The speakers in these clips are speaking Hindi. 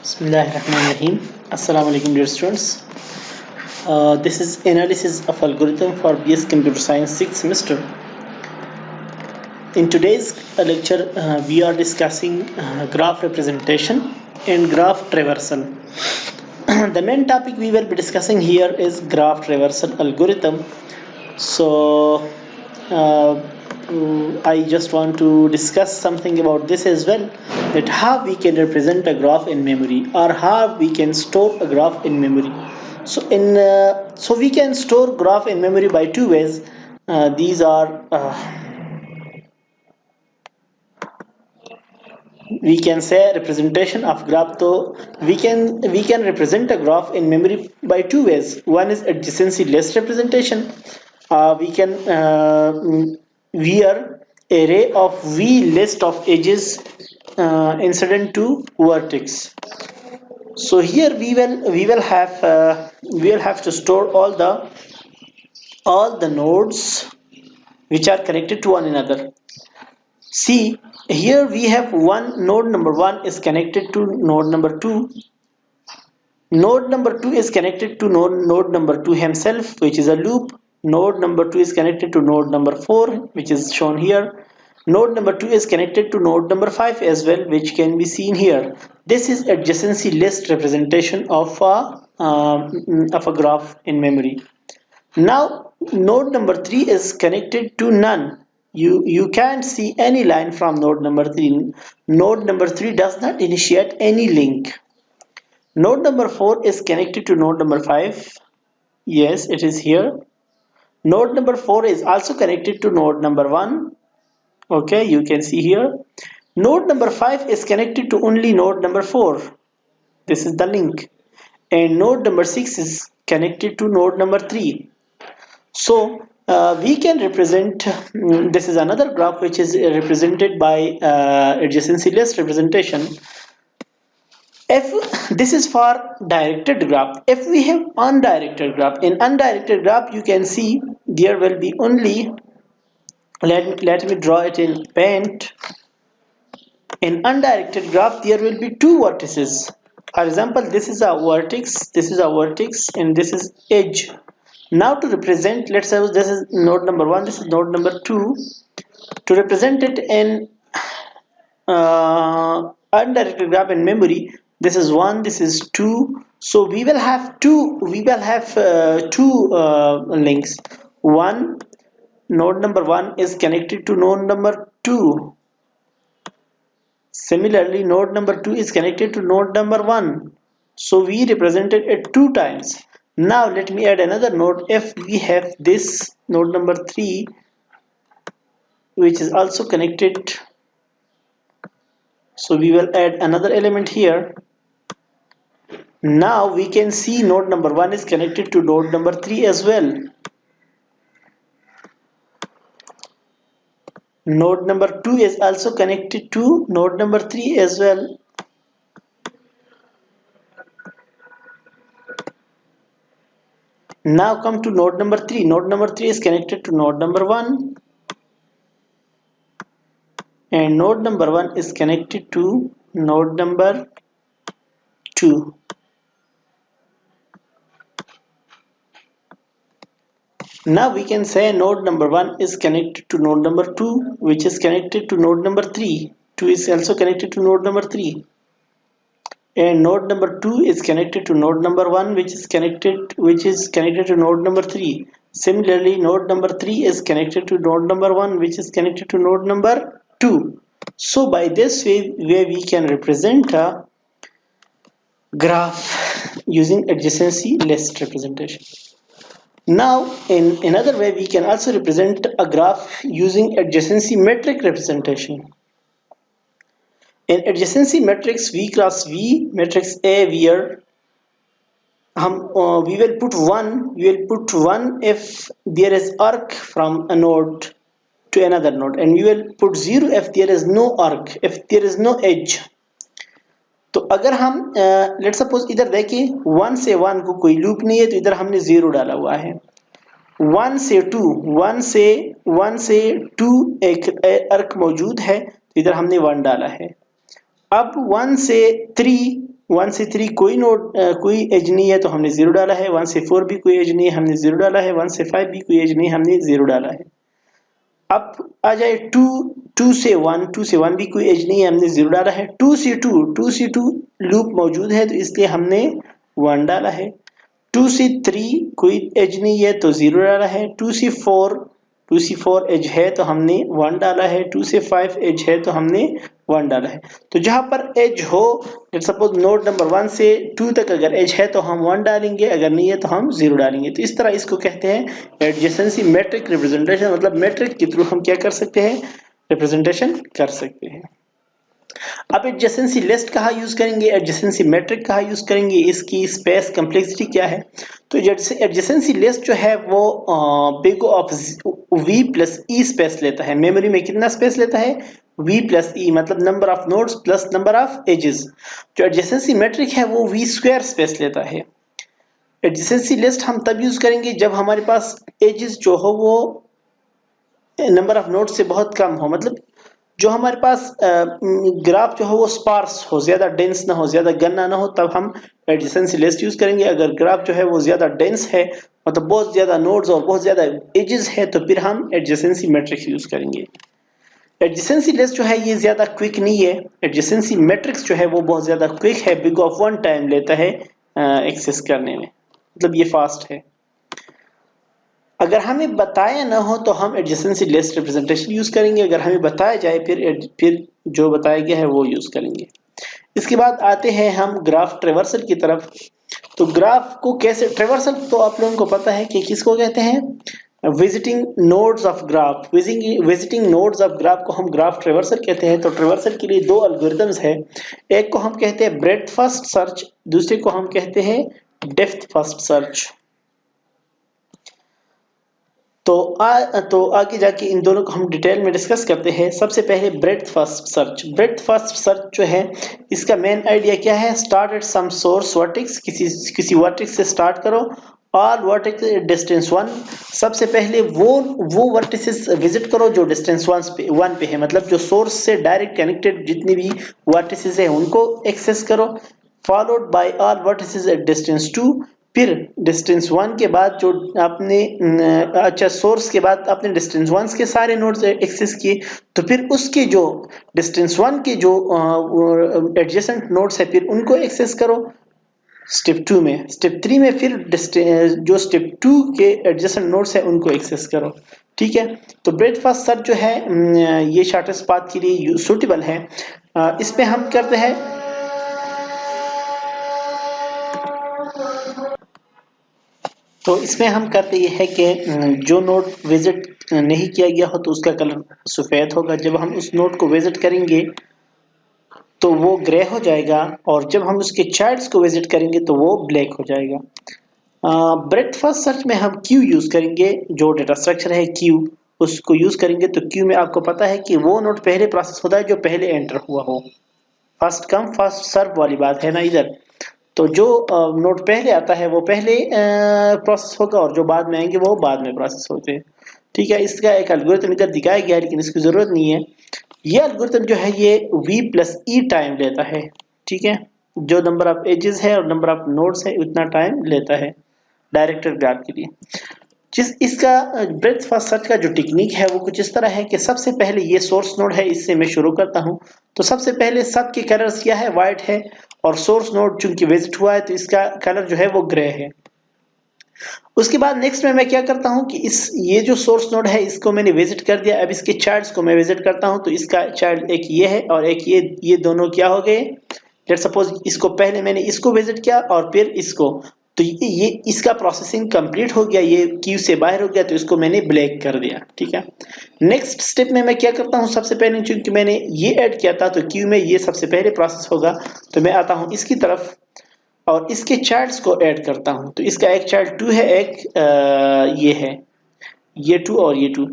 Bismillahirrahmanirrahim. Assalamu alaikum dear students. This is analysis of algorithm for BS Computer Science 6th semester. In today's lecture, we are discussing graph representation and graph traversal. The main topic we will be discussing here is graph traversal algorithm. So I just want to discuss something about this as well, that how we can represent a graph in memory or how we can store a graph in memory. So we can store graph in memory by two ways. These are we can say representation of graph. So we can represent a graph in memory by two ways. One is adjacency list representation. We can wear array of v list of edges incident to vertex. So here we will have to store all the nodes which are connected to one another. See, here we have one node number one is connected to node number two. Node number two is connected to node number two himself, which is a loop. Node number two is connected to node number four, which is shown here. Node number two is connected to node number five as well, which can be seen here. This is adjacency list representation of a graph in memory. Now node number 3 is connected to none. You can't see any line from node number 3. Node number 3 does not initiate any link. Node number 4 is connected to node number 5. Yes, it is here. Node number 4 is also connected to node number 1. Okay, you can see here. Node number 5 is connected to only node number 4. This is the link. And node number 6 is connected to node number 3. So we can represent, this is another graph which is represented by adjacency list representation. If this is for directed graph, if we have undirected graph, in undirected graph you can see there will be only, let me draw it in paint. In undirected graph there will be two vertices. For example, this is a vertex, and this is edge. Now to represent, let's say this is node number 1, this is node number 2. To represent it in undirected graph in memory, this is 1, this is 2. So we will have two links. One, node number 1 is connected to node number 2. Similarly, node number 2 is connected to node number 1. So we represented it two times. Now let me add another node. If we have this node number 3 which is also connected, so we will add another element here. Now we can see node number 1 is connected to node number 3 as well. Node number 2 is also connected to node number 3 as well. Now come to node number 3. Node number 3 is connected to node number 1. And node number 1 is connected to node number 2. Now we can say node number 1 is connected to node number 2, which is connected to node number 3. 2 is also connected to node number 3. And node number 2 is connected to node number 1, which is connected to node number 3. Similarly, node number 3 is connected to node number 1, which is connected to node number 2. So by this way we can represent a graph using adjacency list representation. Now in another way we can also represent a graph using adjacency metric representation. In adjacency matrix V cross V matrix A, where we will put one if there is arc from a node to another node, and we will put 0 if there is no arc, if there is no edge. तो अगर हम लेट्स सपोज इधर देखें 1 से 1 को कोई लूप नहीं है, तो इधर हमने 0 डाला हुआ है. 1 से 2 एक अर्क मौजूद है, तो इधर हमने 1 डाला है. अब 1 से 3 1 से 3 कोई एज नहीं है तो हमने 0 डाला है। 1 से 4 भी कोई एज नहीं है, हमने 0 डाला है। 1 से 5 भी कोई एज नहीं है, हमने 0 डाला है। अब आ जाए 2 से 1 भी कोई एज नहीं है, हमने 0 डाला है। 2 से 2 लूप मौजूद है तो इसलिए हमने 1 डाला है। 2 से 3 कोई एज नहीं है तो 0 डाला है। 2 से 4 एज है तो हमने 1 डाला है। 2 से 5 एज है तो हमने 1 डाला है। तो जहां पर एज हो, सपोज नोड नंबर 1 से 2 तक अगर एज है तो हम 1 डालेंगे, अगर नहीं है तो हम 0 डालेंगे। तो इस तरह इसको कहते हैं एडजेसेंसी मैट्रिक रिप्रेजेंटेशन, मतलब मैट्रिक के थ्रू हम क्या कर सकते हैं, रिप्रेजेंटेशन कर सकते हैं। अब एडजेसेंसी लिस्ट कहाँ यूज करेंगे, एडजेसेंसी मैट्रिक कहाँ यूज करेंगे, इसकी स्पेस कंप्लेक्सिटी क्या है। तो एडजेसेंसी लिस्ट जो है वो big of v plus E space लेता है। मेमोरी में कितना स्पेस लेता है, v प्लस ई, मतलब number of nodes plus number of edges. जो एडजेसेंसी मैट्रिक है वो v स्क्वायर स्पेस लेता है। एडजेसेंसी लिस्ट हम तब यूज करेंगे जब हमारे पास एजेस जो हो वो नंबर ऑफ नोड से बहुत कम हो, मतलब जो हमारे पास ग्राफ जो हो वो स्पार्स हो, ज्यादा डेंस ना हो, ज्यादा गन्ना ना हो, तब हम एडजेसेंसी लिस्ट यूज करेंगे। अगर ग्राफ जो है वो ज्यादा डेंस है, मतलब बहुत ज्यादा नोड्स और बहुत ज्यादा एजेस है, तो फिर हम एडजेसेंसी मैट्रिक्स यूज करेंगे। एडजेसेंसी लिस्ट जो है ये ज्यादा क्विक नहीं है, एडजेसेंसी मैट्रिक्स जो है वो बहुत ज्यादा क्विक है, बिग ऑफ 1 टाइम लेता है एक्सेस करने में, मतलब ये फास्ट है। अगर हमें बताया ना हो तो हम एडजेसेंसी लिस्ट रिप्रेजेंटेशन यूज करेंगे, अगर हमें बताया जाए फिर जो बताया गया है वो यूज करेंगे। इसके बाद आते हैं हम ग्राफ ट्रेवर्सल की तरफ। तो ग्राफ को कैसे, ट्रेवर्सल तो आप लोगों को पता है कि किसको कहते हैं, visiting nodes of graph. Visiting nodes of graph को हम ग्राफ ट्रेवर्सल कहते हैं। तो ट्रेवर्सल के लिए दो एल्गोरिथम्स है, एक को हम कहते हैं ब्रेड्थ फर्स्ट सर्च, दूसरे को हम कहते हैं डेप्थ फर्स्ट सर्च। तो आगे जाके इन दोनों को हम डिटेल में डिस्कस करते हैं। सबसे पहले breadth first search. Breadth first search जो है इसका मेन आइडिया क्या है, start at some source vertex, किसी वर्टेक्स से स्टार्ट करो, और वर्टेक्स डिस्टेंस 1। सबसे पहले वो वर्टिसेस विजिट करो जो डिस्टेंस 1 पे है, मतलब जो सोर्स से डायरेक्ट कनेक्टेड जितनी भी वर्टिसेस है उनको एक्सेस करो, followed by all vertices at distance 2। फिर डिस्टेंस 1 के बाद जो आपने अच्छा सोर्स के बाद आपने डिस्टेंस 1 के सारे नोड्स एक्सेस किए, तो फिर उसके जो डिस्टेंस 1 के जो एडजेसेंट नोड्स है फिर उनको एक्सेस करो स्टेप 2 में। स्टेप 3 में फिर जो स्टेप 2 के एडजेसेंट नोड्स है उनको एक्सेस करो। ठीक है, तो ब्रेड्थ फर्स्ट सर्च जो है ये शॉर्टेस्ट पाथ के लिए सूटेबल है। इसमें हम करते हैं, तो इसमें हम करते ये है कि जो नोड विजिट नहीं किया गया हो तो उसका कलर सफेद होगा, जब हम उस नोड को विजिट करेंगे तो वो ग्रे हो जाएगा, और जब हम उसके चाइल्ड्स को विजिट करेंगे तो वो ब्लैक हो जाएगा। ब्रेड्थ फर्स्ट सर्च में हम क्यू यूज करेंगे, जो डेटा स्ट्रक्चर है क्यू उसको यूज करेंगे। तो क्यू में आपको पता है कि वो नोड पहले प्रोसेस होता है जो पहले एंटर हुआ हो, फर्स्ट कम फर्स्ट सर्व वाली बात है ना इधर। तो जो नोड पहले आता है वो पहले प्रोसेस होगा, और जो बाद में आएंगे वो बाद में प्रोसेस होते हैं। ठीक है, इसका एक एल्गोरिथम इधर दिखाया गया है लेकिन इसकी जरूरत नहीं है। ये एल्गोरिथम जो है ये v प्लस ई टाइम लेता है। ठीक है, जो नंबर ऑफ एजेस है और नंबर ऑफ नोड्स है उतना टाइम लेता है डायरेक्टेड ग्राफ के लिए। जिस इसका ब्रेड्थ फर्स्ट सर्च का जो टेक्निक है वो कुछ इस तरह है कि सबसे पहले ये सोर्स नोड है, इससे मैं शुरू करता हूं। तो सबसे पहले सबके कलर्स क्या है, व्हाइट है, और सोर्स नोड चूंकि विजिट हुआ है तो इसका कलर जो है वो ग्रे है। उसके बाद नेक्स्ट में मैं क्या करता हूं कि ये जो सोर्स नोड है इसको मैंने विजिट कर दिया, अब इसके चाइल्ड्स को मैं विजिट करता हूं। तो इसका चाइल्ड एक ये है और एक ये दोनों क्या हो गए, लेट्स सपोज इसको पहले मैंने इसको विजिट किया और फिर इसको, तो ये इसका प्रोसेसिंग कंप्लीट हो गया, ये क्यू से बाहर हो गया, तो इसको मैंने ब्लैक कर दिया। ठीक है, नेक्स्ट स्टेप में मैं क्या करता हूं, सबसे पहले चूंकि मैंने ये ऐड किया था तो क्यू में ये सबसे पहले प्रोसेस होगा, तो मैं आता हूं इसकी तरफ और इसके चाइल्ड्स को ऐड करता हूं। तो इसका एक चाइल्ड 2 है, एक ये है, ये 2 और ये 2।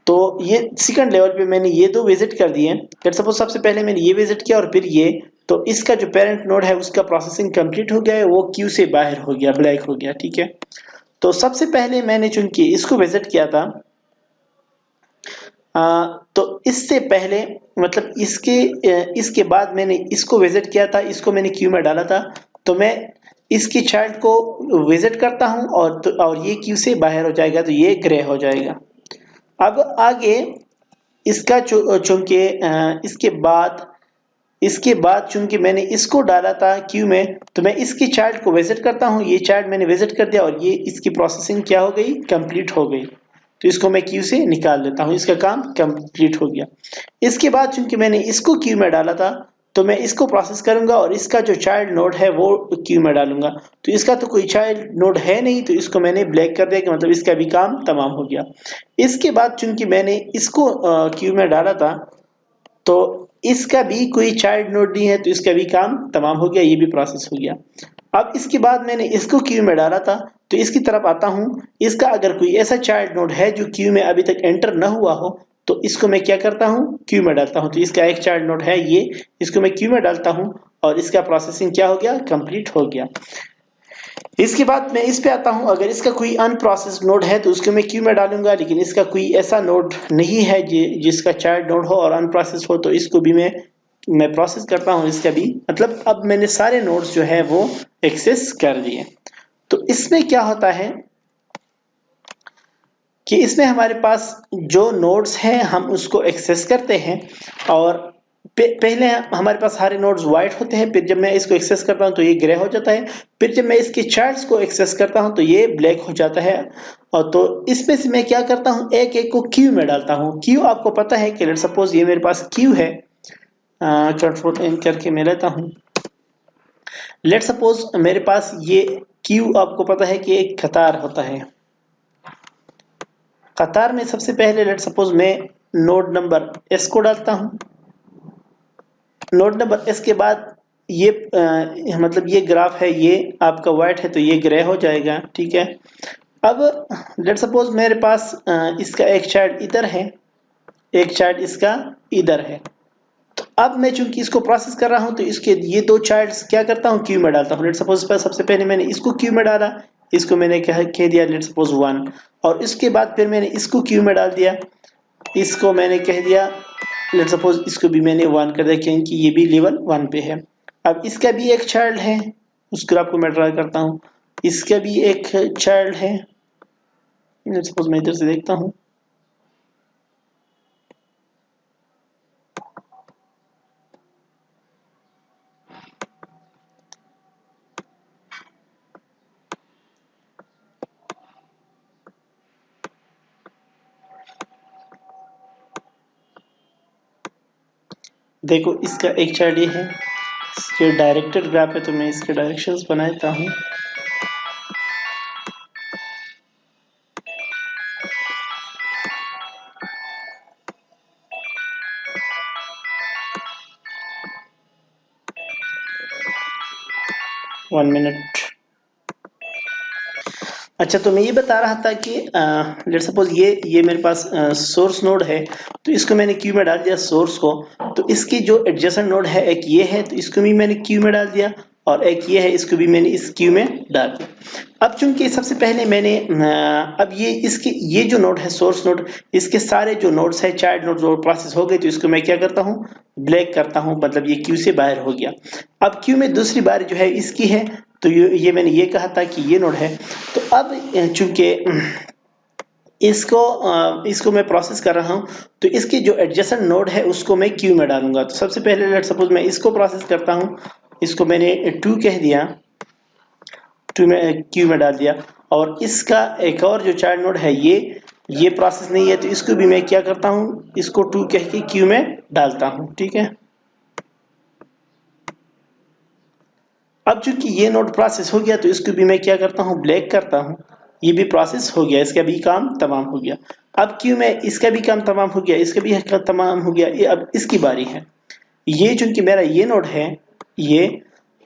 तो ये सेकंड लेवल पे मैंने ये दो विजिट कर दिए। लेट्स सपोज सबसे पहले मैंने ये विजिट किया और फिर ये, तो इसका जो पेरेंट नोड है उसका प्रोसेसिंग कंप्लीट हो गया है, वो क्यू से बाहर हो गया, ब्लैक हो गया। ठीक है, तो सबसे पहले मैंने चूंकि इसको विजिट किया था तो इससे पहले मतलब इसके बाद मैंने इसको विजिट किया था, इसको मैंने क्यू में डाला था, तो मैं इसकी चाइल्ड को विजिट करता हूं और ये क्यू से बाहर हो जाएगा, तो ये ग्रे हो जाएगा। अब आगे इसका चूंकि इसके बाद चूंकि मैंने इसको डाला था क्यू में, तो मैं इसकी चाइल्ड को विजिट करता हूं, ये चाइल्ड मैंने विजिट कर दिया और ये इसकी प्रोसेसिंग क्या हो गई, कंप्लीट हो गई। तो इसको मैं क्यू से निकाल देता हूं, इसका काम कंप्लीट हो गया। इसके बाद चूंकि मैंने इसको क्यू में डाला था, तो मैं इसको प्रोसेस करूंगा और इसका जो चाइल्ड नोड है वो क्यू में डालूंगा। तो इसका तो कोई चाइल्ड नोड है नहीं, तो इसको मैंने ब्लैक कर दिया कि मतलब इसका भी काम तमाम हो गया। इसके बाद चूंकि मैंने इसको क्यू में डाला था, तो इसका भी कोई चाइल्ड नोड नहीं है, तो इसका भी काम तमाम हो गया, ये भी प्रोसेस हो गया। अब इसके बाद मैंने इसको क्यू में डाला था, तो इसकी तरफ आता हूं। इसका अगर कोई ऐसा चाइल्ड नोड है जो क्यू में अभी तक एंटर न हुआ हो, तो इसको मैं क्या करता हूं, क्यू में डालता हूं। तो इसका एक चाइल्ड नोड है ये, इसको मैं क्यू में डालता हूं और इसका प्रोसेसिंग क्या हो गया, कंप्लीट हो गया। इसके बाद मैं इस पे आता हूं, अगर इसका कोई अनप्रोसेस्ड नोड है तो उसको मैं क्यू में डालूंगा, लेकिन इसका कोई ऐसा नोड नहीं है जिसका चाइल्ड नोड हो और अनप्रोसेस्ड हो, तो इसको भी मैं प्रोसेस करता हूं। इसका भी मतलब अब मैंने सारे नोड्स जो है वो एक्सेस कर दिए। तो इसमें क्या होता है कि इसमें हमारे पास जो नोड्स हैं हम उसको एक्सेस करते हैं, और पहले हमारे पास सारे नोड्स वाइट होते हैं, फिर जब मैं इसको एक्सेस करता हूं तो ये ग्रे हो जाता है, फिर जब मैं इसके चाइल्ड्स को एक्सेस करता हूं तो ये ब्लैक हो जाता है। और तो इसमें से मैं क्या करता हूं, एक एक को क्यू में डालता हूं। क्यू आपको पता है कि लेट सपोज ये मेरे पास क्यू है, कंट्रोल एन करके मैं लेता हूं। लेट सपोज मेरे पास ये क्यू आपको पता है कि एक कतार होता है। कतार में सबसे पहले लेट सपोज मैं नोड नंबर एस को डालता हूं। नोड नंबर एस के बाद ये मतलब ये ग्राफ है, ये आपका व्हाइट है, तो ये ग्रे हो जाएगा, ठीक है। अब लेट सपोज मेरे पास इसका एक चाइल्ड इधर है, एक चाइल्ड इसका इधर है। तो अब मैं चूंकि इसको प्रोसेस कर रहा हूं, तो इसके ये दो चाइल्ड्स क्या करता हूं, क्यू में डालता हूं। लेट सपोज सबसे पहले मैंने इसको क्यू में डाला, इसको मैंने कह दिया लेट सपोज 1, और इसके बाद फिर मैंने इसको क्यू में डाल दिया, इसको मैंने कह दिया लेट सपोज इसको भी मैंने 1 कर दिया, क्योंकि ये भी लेवल 1 पे है। अब इसका भी एक चाइल्ड है, उस ग्राफ को मैं ड्रा करता हूं। इसका भी एक चाइल्ड है, लेट सपोज मैं इधर से देखता हूं। देखो इसका एक चाइल्ड ये है, इसके डायरेक्टेड ग्राफ है, तो मैं इसके डायरेक्शंस बनाता हूं। One minute. अच्छा, तो मैं ये बता रहा था कि लेट सपोज ये मेरे पास सोर्स नोड है, तो इसको मैंने क्यू में डाल दिया सोर्स को। तो इसकी जो एडजेसेंट नोड है, एक ये है, तो इसको भी मैंने क्यू में डाल दिया, और एक ये है, इसको भी मैंने इस क्यू में डाल दिया। अब चूंकि सबसे पहले मैंने अब ये जो नोड है सोर्स नोड, इसके सारे जो नोड्स है चाइल्ड नोड्स और प्रोसेस हो गए, तो इसको मैं क्या करता हूँ, ब्लैक करता हूँ, मतलब ये क्यू से बाहर हो गया। अब क्यू में दूसरी बार जो है इसकी है, तो ये मैंने ये कहा था कि ये नोड है। तो अब चूंकि इसको मैं प्रोसेस कर रहा हूं, तो इसकी जो एडजेसेंट नोड है उसको मैं क्यू में डालूंगा। तो सबसे पहले लेट सपोज मैं इसको प्रोसेस करता हूं, इसको मैंने 2 कह दिया, 2 में क्यू में डाल दिया, और इसका एक और जो चाइल्ड नोड है ये प्रोसेस नहीं है, तो इसको भी मैं क्या करता हूं, इसको 2 कह के क्यू में डालता हूं, ठीक है। अब चूंकि ये नोड प्रोसेस हो गया, तो इसको भी मैं क्या करता हूं, ब्लैक करता हूं। ये भी प्रोसेस हो गया, इसका भी काम तमाम हो गया। अब क्यों मैं इसका भी काम तमाम हो गया, इसका भी तमाम हो गया, ये अब इसकी बारी है। ये चूंकि मेरा ये नोड है ये,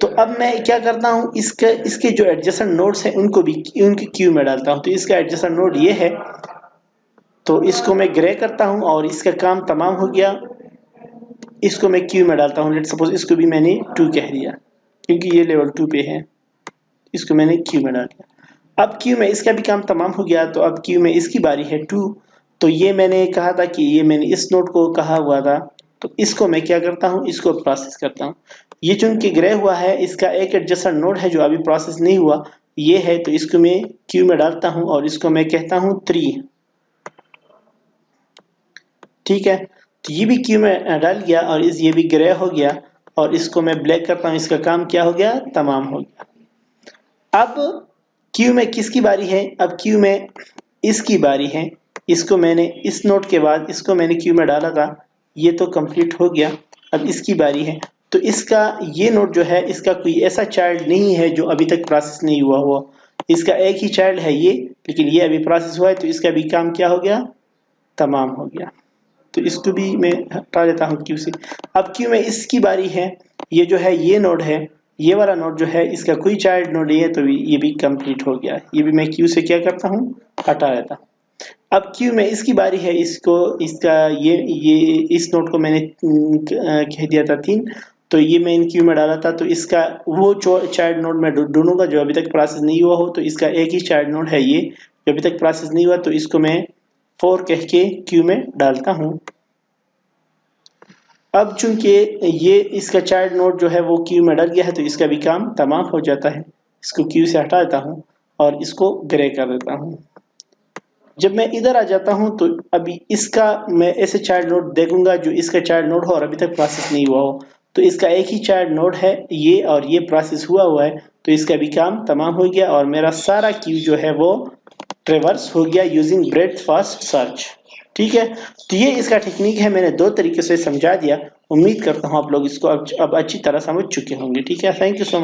तो अब मैं क्या करता हूं, इसके जो एडजेसेंट नोड्स हैं उनको भी उनकी क्यू में डालता हूं। तो इसका एडजेसेंट नोड ये है, तो इसको मैं ग्रे करता हूं और इसका काम तमाम हो गया। इसको मैं क्यू में डालता हूं, लेट सपोज इसको भी मैंने 2 कह दिया, क्योंकि ये लेवल 2 पे है, इसको मैंने क्यू में डाल दिया। अब क्यू में इसका भी काम तमाम हो गया, तो अब क्यू में इसकी बारी है 2, तो ये मैंने कहा था कि ये मैंने इस नोड को कहा हुआ था, तो इसको मैं क्या करता हूँ, इसको प्रोसेस करता हूँ। ये चूंकि ग्रे हुआ है, इसका एक एडजेसेंट नोड है जो अभी प्रोसेस नहीं हुआ, ये है, तो इसको मैं क्यू में डालता हूँ और इसको मैं कहता हूँ 3। ठीक है, तो ये भी क्यू में डाल गया और ये भी ग्रे हो गया, और इसको मैं ब्लैक करता हूँ, इसका काम क्या हो गया, तमाम हो गया। अब क्यू में किसकी बारी है, अब क्यू में इसकी बारी है। इसको मैंने इस नोट के बाद इसको मैंने क्यू में डाला था, ये तो कंप्लीट हो गया, अब इसकी बारी है। तो इसका ये नोट जो है, इसका कोई ऐसा चाइल्ड नहीं है जो अभी तक प्रोसेस नहीं हुआ, इसका एक ही चाइल्ड है ये, लेकिन ये अभी प्रोसेस हुआ है, तो इसका भी काम क्या हो गया, तमाम हो गया। तो इसको भी मैं हटा देता हूँ क्यू से। अब क्यू में इसकी बारी है, ये जो है ये नोड है, ये वाला नोड जो है इसका कोई चाइल्ड नोड नहीं है, तो ये भी कंप्लीट हो गया। ये भी मैं क्यू से क्या करता हूँ, हटा देता हूँ। अब क्यू में इसकी बारी है, इसको इसका ये इस नोड को मैंने कह दिया था 3, तो ये मैं इन क्यू में डाला था, तो इसका वो चाइल्ड नोड मैं ढूंढूंगा जो अभी तक प्रोसेस नहीं हुआ हो, तो इसका एक ही चाइल्ड नोड है ये जो अभी तक प्रोसेस नहीं हुआ, तो इसको मैं 4 कह के क्यू में डालता हूँ। अब चूंकि ये इसका चाइल्ड नोड जो है वो क्यू में डल गया है, तो इसका भी काम तमाम हो जाता है। इसको क्यू से हटा देता हूँ और इसको ग्रे कर देता हूँ। जब मैं इधर आ जाता हूँ, तो अभी इसका मैं ऐसे चाइल्ड नोड देखूंगा जो इसका चाइल्ड नोड हो और अभी तक प्रोसेस नहीं हुआ हो, तो इसका एक ही चाइल्ड नोड है ये, और ये प्रोसेस हुआ है, तो इसका भी काम तमाम हो गया और मेरा सारा क्यू जो है वो ट्रेवर्स हो गया यूजिंग ब्रेड्थ फर्स्ट सर्च। ठीक है, तो ये इसका टेक्निक है, मैंने 2 तरीके से समझा दिया। उम्मीद करता हूँ आप लोग इसको अब अच्छी तरह समझ चुके होंगे। ठीक है, थैंक यू सो मच।